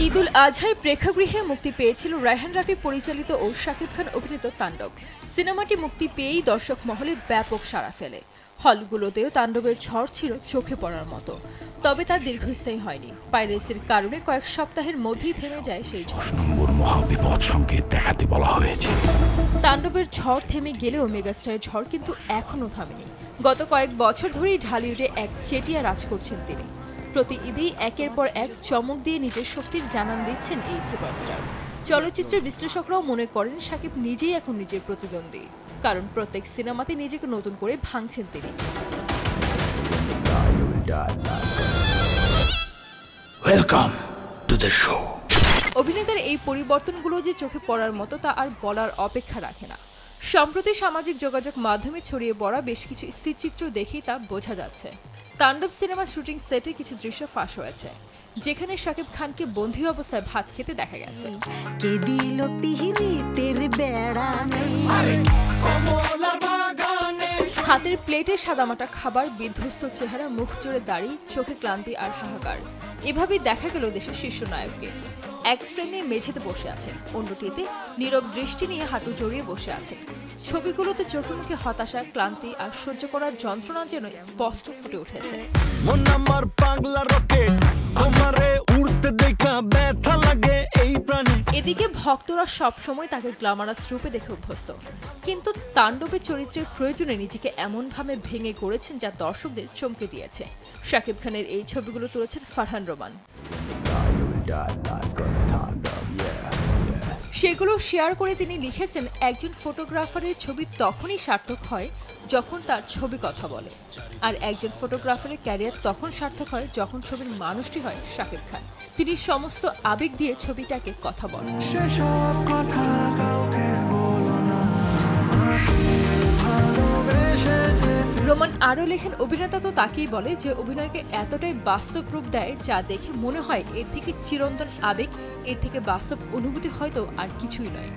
ঈদুল আজহায় প্রেক্ষাগৃহে মুক্তি পেয়েছিল রায়হান রাফি পরিচালিত ও শাকিব খান অভিনীত তাণ্ডব। সিনেমাটি মুক্তি পেয়েই দর্শক মহলে ব্যাপক সাড়া ফেলে। হলগুলোতেও তাণ্ডবের ঝড় ছিল চোখে পড়ার মতো। তবে তা দীর্ঘস্থায়ী হয়নি। পাইরেসির কারণে কয়েক সপ্তাহের মধ্যেই থেমে যায় সেই ঝড়। তাণ্ডবের ঝড় থেমে গেলেও মেগাস্টারের ঝড় কিন্তু এখনও থামেনি। গত কয়েক বছর ধরেই ঢালিউডে এক চেটিয়া রাজ করছেন তিনি। প্রতি ঈদেই একের পর এক চমক দিয়ে নিজের শক্তির জানান দিচ্ছেন এই সুপারস্টার। চলচ্চিত্র বিশ্লেষকরাও মনে করেন শাকিব নিজেই এখন নিজের প্রতিদ্বন্দ্বী, কারণ প্রত্যেক সিনেমাতে নিজেকে নতুন করে ভাঙছেন তিনি। Welcome to the show. অভিনেতার এই পরিবর্তনগুলো যে চোখে পড়ার মতো তা আর বলার অপেক্ষা রাখে না। সম্প্রতি সামাজিক যোগাযোগ মাধ্যমে ছড়িয়ে পড়া বেশ কিছু স্থিরচিত্র দেখেই তা বোঝা যাচ্ছে। তাণ্ডব সিনেমা শুটিং সেটে কিছু দৃশ্য ফাঁস হয়েছে, যেখানে শাকিব খানকে বন্দী অবস্থায় ভাত খেতে দেখা গেছে। হাতের প্লেটে সাদামাটা খাবার, বিধ্বস্ত চেহারা, মুখ জুড়ে দাড়ি, চোখে ক্লান্তি আর হাহাকার। এভাবেই দেখা গেল দেশের শীর্ষ নায়ককে। এক ফ্রেমে মেঝেতে বসে আছেন, অন্যটিতে নীরব দৃষ্টি নিয়ে হাঁটু জড়িয়ে বসে আছেন। ছবিগুলোতে চোখে মুখে হতাশা, ক্লান্তি আর সহ্য করার যন্ত্রণা যেন স্পষ্ট ফুটে উঠেছে। এদিকে ভক্তরা সবসময় তাকে গ্ল্যামারাস রূপে দেখে অভ্যস্ত, কিন্তু তাণ্ডবের চরিত্রের প্রয়োজনে নিজেকে এমনভাবে ভেঙে করেছেন যা দর্শকদের চমকে দিয়েছে। শাকিব খানের এই ছবিগুলো তুলেছেন ফারহান রোমান। সেগুলো শেয়ার করে তিনি লিখেছেন, একজন ফটোগ্রাফারের ছবি তখনই সার্থক হয় যখন তার ছবি কথা বলে, আর একজন ফটোগ্রাফারের ক্যারিয়ার তখন সার্থক হয় যখন ছবির মানুষটি হয় শাকিব খান। তিনি সমস্ত আবেগ দিয়ে ছবিটাকে কথা বলেন। রোমান আরও লেখেন, অভিনেতা তো তাকেই বলে যে অভিনয়কে এতটাই বাস্তব রূপ দেয় যা দেখে মনে হয় এর থেকে চিরন্তন আবেগ, এর থেকে বাস্তব অনুভূতি হয়তো আর কিছুই নয়।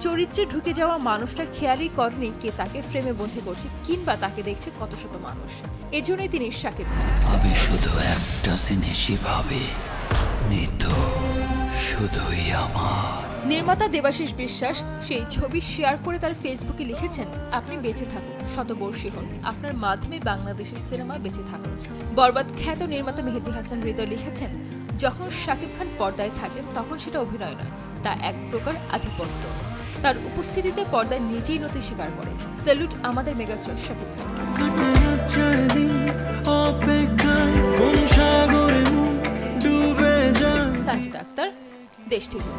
চরিত্রে ঢুকে যাওয়া মানুষটা খেয়ালই করেনি কে তাকে ফ্রেমে বন্দী করছে কিংবা তাকে দেখছে কত শত মানুষ। এজন্যই তিনি শাকিব খান। আমি শুধু একটা জিনিসই ভাবি, মৃত্যু শুধুই আমার। নির্মাতা দেবাশিস বিশ্বাস সেই ছবি শেয়ার করে তার ফেসবুকে লিখেছেন, আপনি বেঁচে থাকুন, শতবর্ষী হন, আপনার মাধ্যমে বাংলাদেশের সিনেমা বেঁচে থাকুন। বরবাদ খ্যাত নির্মাতা মেহেদী হাসান হৃদয় লিখেছেন, যখন শাকিব খান পর্দায় থাকেন তখন সেটা অভিনয় নয়, তা এক প্রকার আধিপত্য। তার উপস্থিতিতে পর্দায় নিজেই নতি স্বীকার করে। স্যালুট আমাদের মেগাস্টার শাকিব খান। সাজিদ আক্তার, দেশ টিভি।